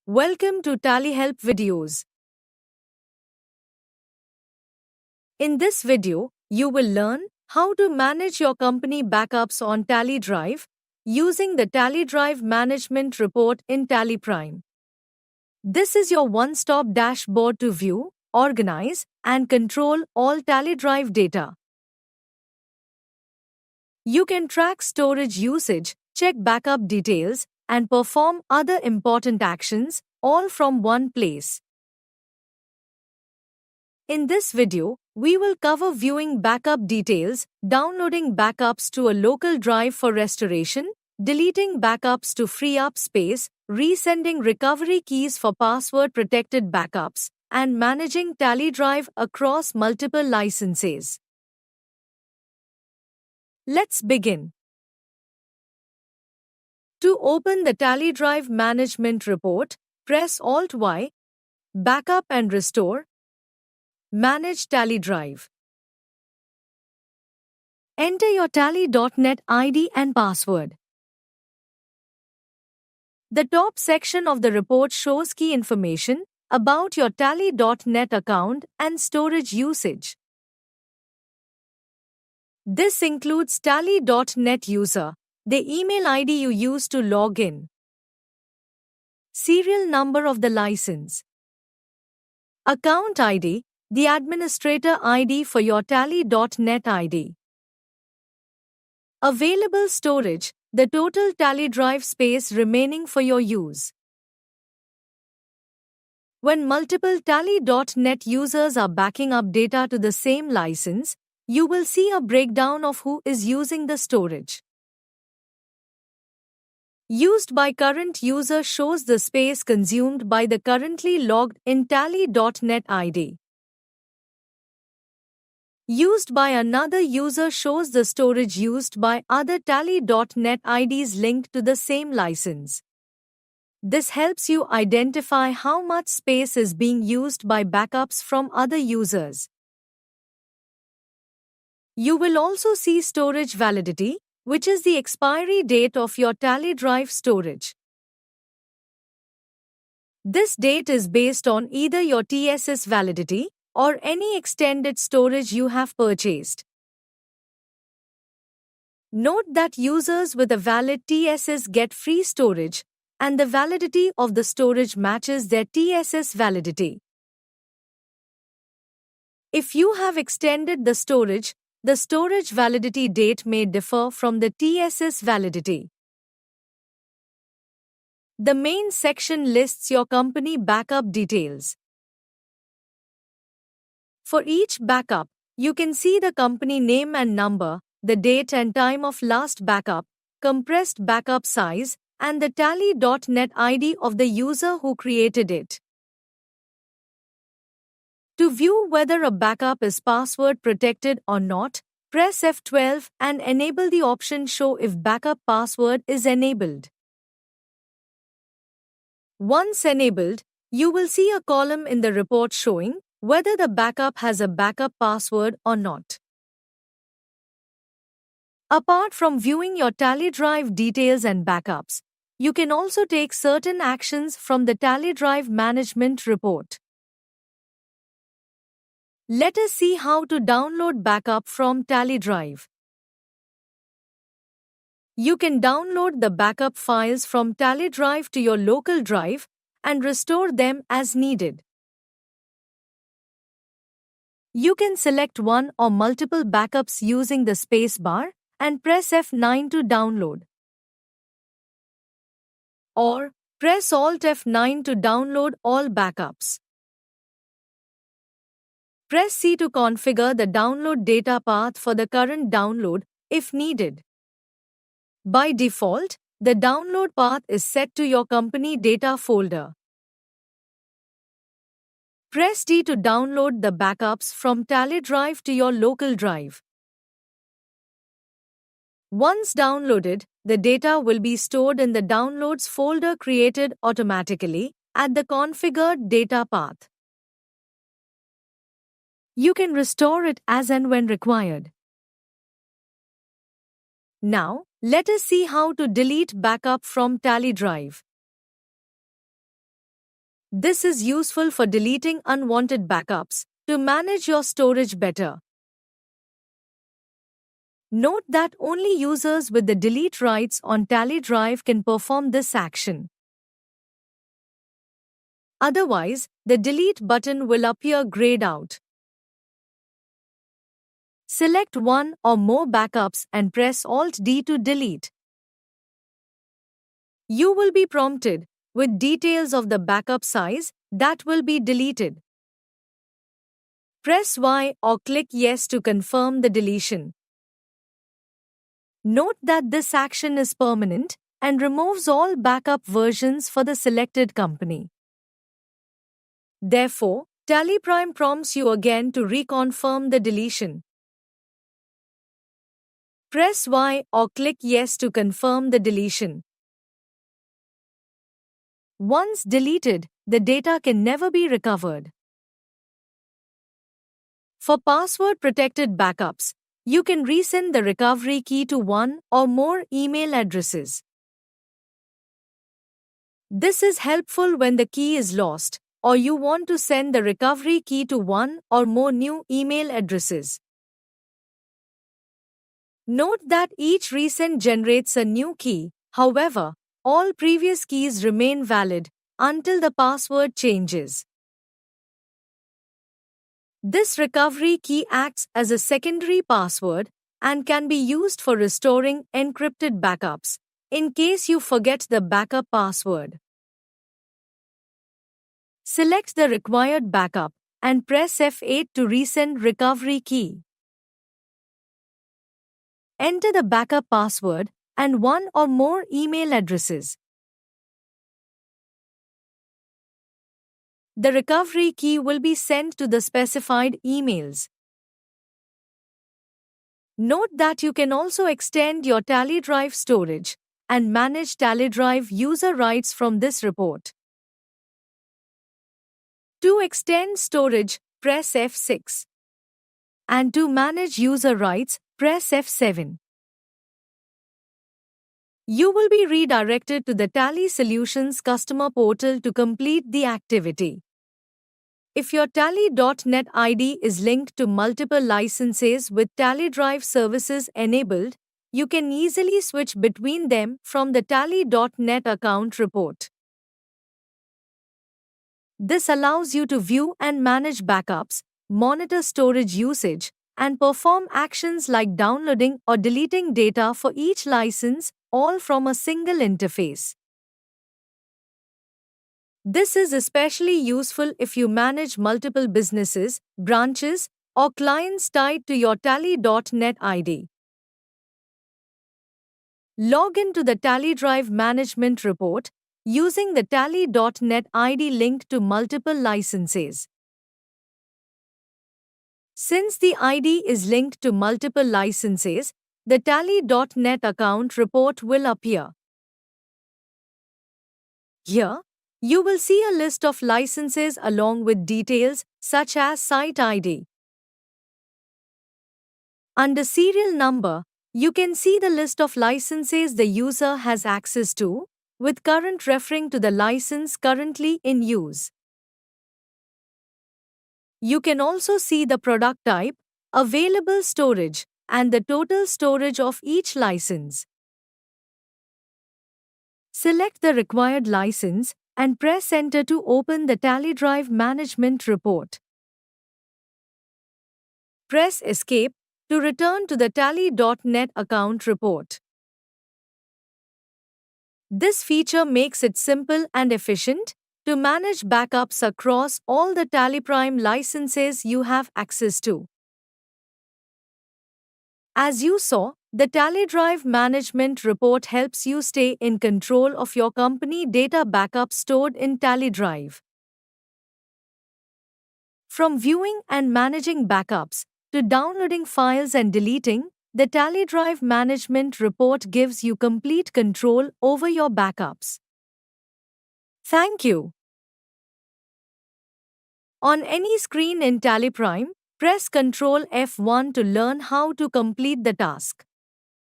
Welcome to Tally Help videos. In this video, you will learn how to manage your company backups on Tally Drive using the Tally Drive Management Report in Tally Prime. This is your one-stop dashboard to view, organize, and control all Tally Drive data. You can track storage usage, check backup details, and perform other important actions, all from one place. In this video, we will cover viewing backup details, downloading backups to a local drive for restoration, deleting backups to free up space, resending recovery keys for password-protected backups, and managing Tally Drive across multiple licenses. Let's begin. To open the Tally Drive Management Report, press Alt-Y, Backup and Restore, Manage Tally Drive. Enter your Tally.net ID and password. The top section of the report shows key information about your Tally.net account and storage usage. This includes Tally.net user, the email ID you use to log in, serial number of the license, account ID, the administrator ID for your Tally.net ID, available storage, the total Tally Drive space remaining for your use. When multiple Tally.net users are backing up data to the same license, you will see a breakdown of who is using the storage. Used by current user shows the space consumed by the currently logged in Tally.net ID. Used by another user shows the storage used by other Tally.net IDs linked to the same license. This helps you identify how much space is being used by backups from other users. You will also see storage validity, which is the expiry date of your Tally Drive storage. This date is based on either your TSS validity or any extended storage you have purchased. Note that users with a valid TSS get free storage, and the validity of the storage matches their TSS validity. If you have extended the storage validity date may differ from the TSS validity. The main section lists your company backup details. For each backup, you can see the company name and number, the date and time of last backup, compressed backup size, and the Tally.net ID of the user who created it. To view whether a backup is password protected or not, press F12 and enable the option Show if backup password is enabled. Once enabled, you will see a column in the report showing whether the backup has a backup password or not. Apart from viewing your Tally Drive details and backups, you can also take certain actions from the Tally Drive Management Report. Let us see how to download backup from Tally Drive. You can download the backup files from Tally Drive to your local drive and restore them as needed. You can select one or multiple backups using the space bar and press F9 to download. Or, press Alt F9 to download all backups. Press C to configure the download data path for the current download, if needed. By default, the download path is set to your company data folder. Press D to download the backups from Tally Drive to your local drive. Once downloaded, the data will be stored in the Downloads folder created automatically at the configured data path. You can restore it as and when required. Now, let us see how to delete backup from Tally Drive. This is useful for deleting unwanted backups to manage your storage better. Note that only users with the delete rights on Tally Drive can perform this action. Otherwise, the delete button will appear grayed out. Select one or more backups and press Alt-D to delete. You will be prompted with details of the backup size that will be deleted. Press Y or click Yes to confirm the deletion. Note that this action is permanent and removes all backup versions for the selected company. Therefore, TallyPrime prompts you again to reconfirm the deletion. Press Y or click Yes to confirm the deletion. Once deleted, the data can never be recovered. For password-protected backups, you can resend the recovery key to one or more email addresses. This is helpful when the key is lost, or you want to send the recovery key to one or more new email addresses. Note that each resend generates a new key. However, all previous keys remain valid until the password changes. This recovery key acts as a secondary password and can be used for restoring encrypted backups in case you forget the backup password. Select the required backup and press F8 to resend recovery key. Enter the backup password and one or more email addresses. The recovery key will be sent to the specified emails. Note that you can also extend your Tally Drive storage and manage Tally Drive user rights from this report. To extend storage, press F6. And to manage user rights, press F7. You will be redirected to the Tally Solutions customer portal to complete the activity. If your Tally.net ID is linked to multiple licenses with Tally Drive services enabled, you can easily switch between them from the Tally.net account report. This allows you to view and manage backups, monitor storage usage, and perform actions like downloading or deleting data for each license, all from a single interface. This is especially useful if you manage multiple businesses, branches, or clients tied to your Tally.net ID. Log into the Tally Drive management report using the Tally.net ID linked to multiple licenses. Since the ID is linked to multiple licenses, the Tally.net account report will appear. Here, you will see a list of licenses along with details such as site ID. Under serial number, you can see the list of licenses the user has access to, with current referring to the license currently in use. You can also see the product type, available storage, and the total storage of each license. Select the required license and press Enter to open the Tally Drive management report. Press Escape to return to the Tally.net account report. This feature makes it simple and efficient to manage backups across all the TallyPrime licenses you have access to. As you saw, the Tally Drive management report helps you stay in control of your company data backup stored in Tally Drive. From viewing and managing backups to downloading files and deleting, the Tally Drive management report gives you complete control over your backups. Thank you. On any screen in TallyPrime, press Ctrl F1 to learn how to complete the task.